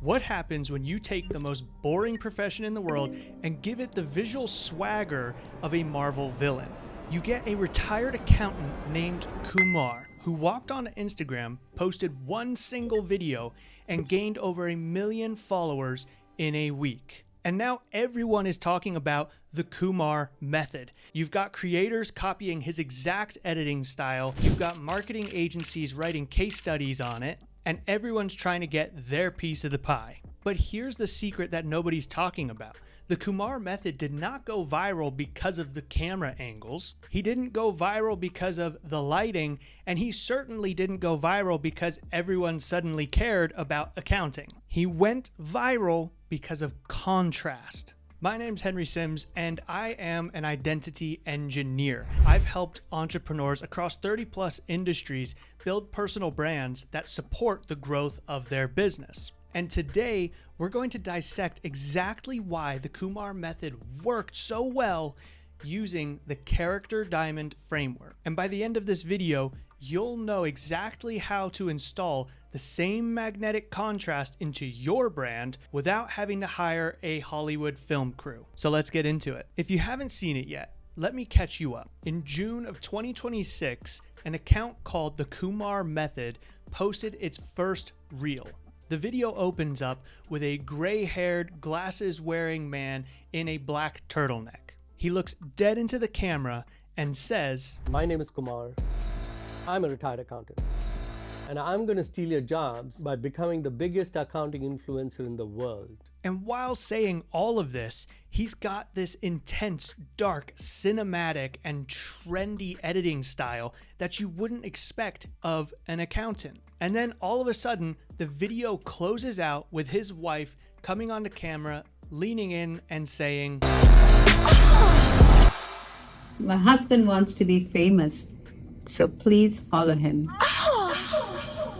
What happens when you take the most boring profession in the world and give it the visual swagger of a Marvel villain? You get a retired accountant named Kumar, who walked on Instagram, posted one single video, and gained over 1 million followers in a week. And now everyone is talking about the Kumar Method. You've got creators copying his exact editing style, you've got marketing agencies writing case studies on it, and everyone's trying to get their piece of the pie. But here's the secret that nobody's talking about. The Kumar Method did not go viral because of the camera angles. He didn't go viral because of the lighting, and he certainly didn't go viral because everyone suddenly cared about accounting. He went viral because of contrast. My name's Henry Sims, and I am an identity engineer. I've helped entrepreneurs across 30+ industries build personal brands that support the growth of their business. And today, we're going to dissect exactly why the Kumar Method worked so well using the character diamond framework. And by the end of this video, you'll know exactly how to install the same magnetic contrast into your brand without having to hire a Hollywood film crew. So let's get into it. If you haven't seen it yet, let me catch you up. In June of 2026, an account called the Kumar Method posted its first reel. The video opens up with a gray-haired, glasses-wearing man in a black turtleneck. He looks dead into the camera and says, "My name is Kumar. I'm a retired accountant. And I'm going to steal your jobs by becoming the biggest accounting influencer in the world." And while saying all of this, he's got this intense, dark, cinematic, and trendy editing style that you wouldn't expect of an accountant. And then all of a sudden, the video closes out with his wife coming onto camera, leaning in and saying, "My husband wants to be famous, so please follow him."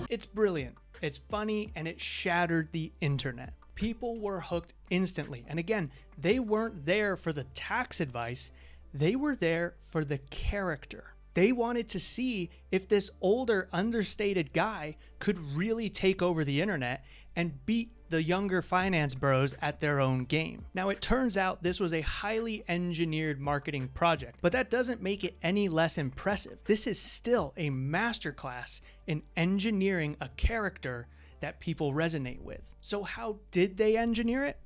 It's brilliant, it's funny, and it shattered the internet. People were hooked instantly. And again, they weren't there for the tax advice, they were there for the character. They wanted to see if this older, understated guy could really take over the internet and beat the younger finance bros at their own game. Now, it turns out this was a highly engineered marketing project, but that doesn't make it any less impressive. This is still a masterclass in engineering a character that people resonate with. So how did they engineer it?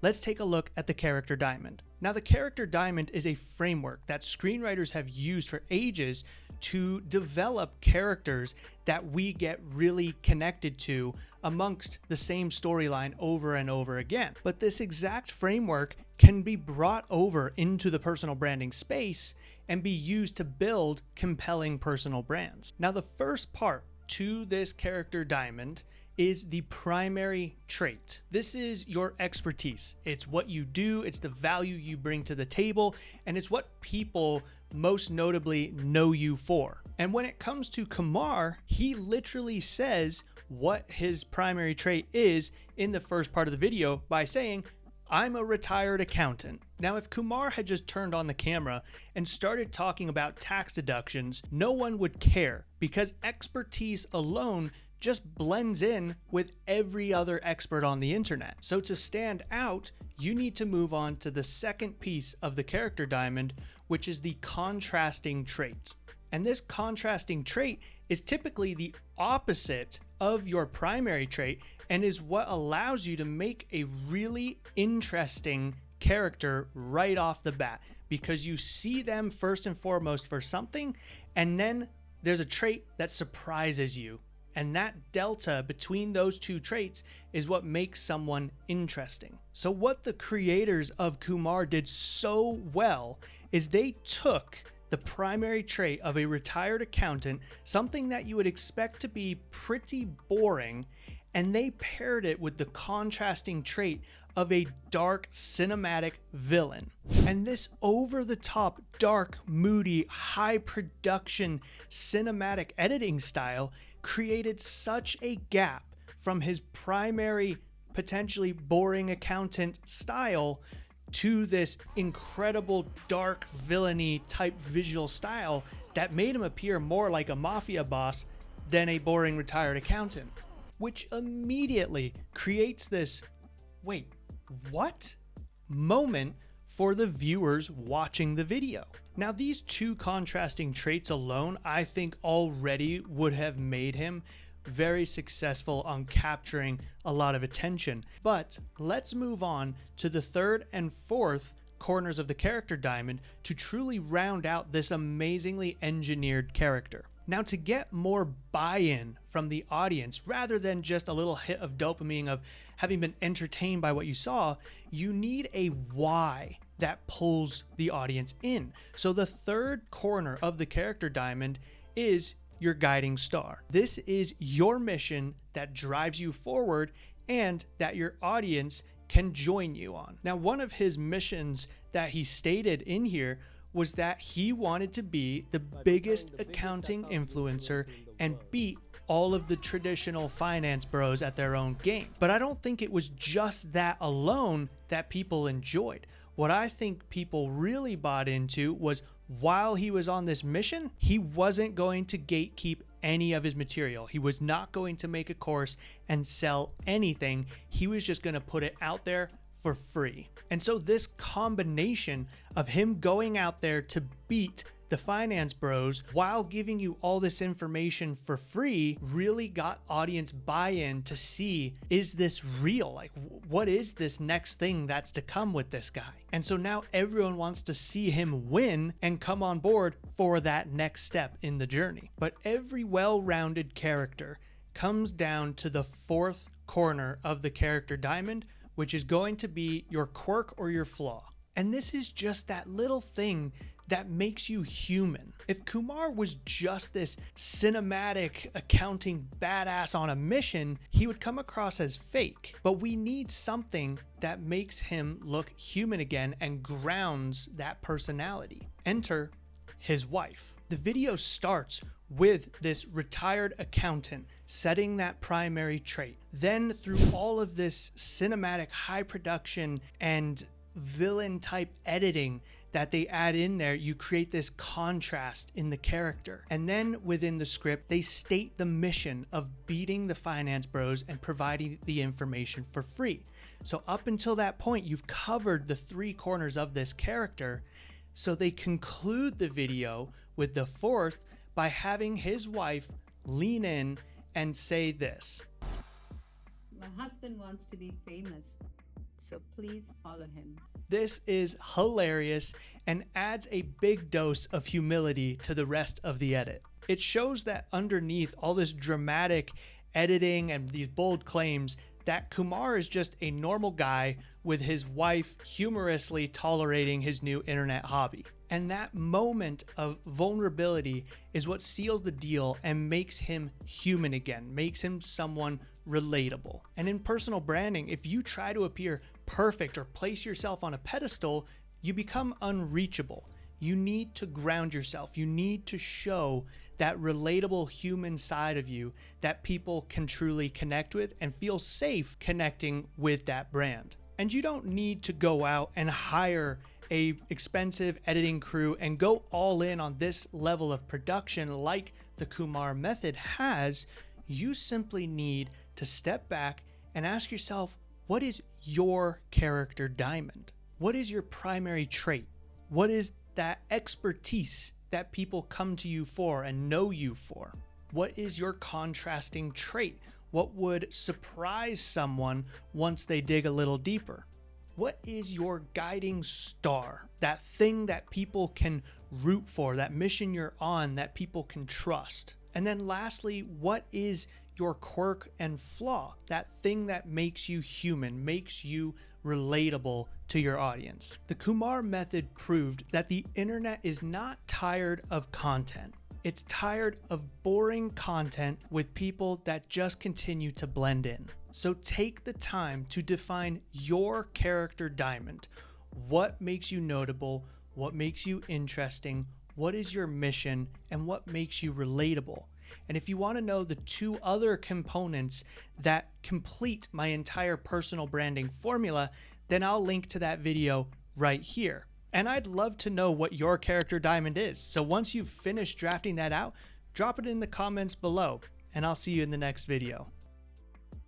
Let's take a look at the character diamond. Now, the character diamond is a framework that screenwriters have used for ages to develop characters that we get really connected to amongst the same storyline over and over again. But this exact framework can be brought over into the personal branding space and be used to build compelling personal brands. Now, the first part to this character diamond is the primary trait. This is your expertise. It's what you do, it's the value you bring to the table, and it's what people most notably know you for. And when it comes to Kumar, he literally says what his primary trait is in the first part of the video by saying, "I'm a retired accountant." Now, if Kumar had just turned on the camera and started talking about tax deductions, no one would care because expertise alone just blends in with every other expert on the internet. So to stand out, you need to move on to the second piece of the character diamond, which is the contrasting trait. And this contrasting trait is typically the opposite of your primary trait and is what allows you to make a really interesting character right off the bat, because you see them first and foremost for something, and then there's a trait that surprises you. And that delta between those two traits is what makes someone interesting. So what the creators of Kumar did so well is they took the primary trait of a retired accountant, something that you would expect to be pretty boring, and they paired it with the contrasting trait of a dark cinematic villain. And this over-the-top, dark, moody, high production cinematic editing style created such a gap from his primary, potentially boring accountant style to this incredible dark villainy type visual style that made him appear more like a mafia boss than a boring retired accountant. which immediately creates this, wait, what? Moment for the viewers watching the video. Now, these two contrasting traits alone, I think already would have made him very successful on capturing a lot of attention. But let's move on to the third and fourth corners of the character diamond to truly round out this amazingly engineered character. Now, to get more buy-in from the audience, rather than just a little hit of dopamine of having been entertained by what you saw, you need a why that pulls the audience in. So the third corner of the character diamond is your guiding star. This is your mission that drives you forward and that your audience can join you on. Now, one of his missions that he stated in here was that he wanted to be the biggest accounting influencer and beat all of the traditional finance bros at their own game. But I don't think it was just that alone that people enjoyed. What I think people really bought into was, while he was on this mission, he wasn't going to gatekeep any of his material. He was not going to make a course and sell anything. He was just going to put it out there for free. And so this combination of him going out there to beat the finance bros while giving you all this information for free really got audience buy-in to see, is this real? Like, what is this next thing that's to come with this guy? And so now everyone wants to see him win and come on board for that next step in the journey. But every well-rounded character comes down to the fourth corner of the character diamond, which is going to be your quirk or your flaw. And this is just that little thing that makes you human. If Kumar was just this cinematic accounting badass on a mission, he would come across as fake. But we need something that makes him look human again and grounds that personality. Enter his wife. The video starts with this retired accountant setting that primary trait. Then through all of this cinematic high production and villain type editing that they add in there, you create this contrast in the character. And then within the script, they state the mission of beating the finance bros and providing the information for free. So up until that point, you've covered the three corners of this character. So they conclude the video with the fourth by having his wife lean in and say this. My husband wants to be famous, so please follow him. This is hilarious and adds a big dose of humility to the rest of the edit. It shows that underneath all this dramatic editing and these bold claims, that Kumar is just a normal guy with his wife humorously tolerating his new internet hobby. And that moment of vulnerability is what seals the deal and makes him human again, makes him someone relatable. And in personal branding, if you try to appear perfect or place yourself on a pedestal, you become unreachable. You need to ground yourself. You need to show that relatable human side of you that people can truly connect with and feel safe connecting with that brand. And you don't need to go out and hire a expensive editing crew and go all in on this level of production like the Kumar Method has. You simply need to step back and ask yourself, what is your character diamond? What is your primary trait? What is that expertise that people come to you for and know you for? What is your contrasting trait? What would surprise someone once they dig a little deeper? What is your guiding star? That thing that people can root for, that mission you're on that people can trust. And then lastly, what is your quirk and flaw? That thing that makes you human, makes you relatable to your audience. The Kumar Method proved that the internet is not tired of content. It's tired of boring content with people that just continue to blend in. So take the time to define your character diamond. What makes you notable? What makes you interesting? What is your mission? And what makes you relatable? And if you want to know the two other components that complete my entire personal branding formula, then I'll link to that video right here. And I'd love to know what your character diamond is. So once you've finished drafting that out, drop it in the comments below, and I'll see you in the next video.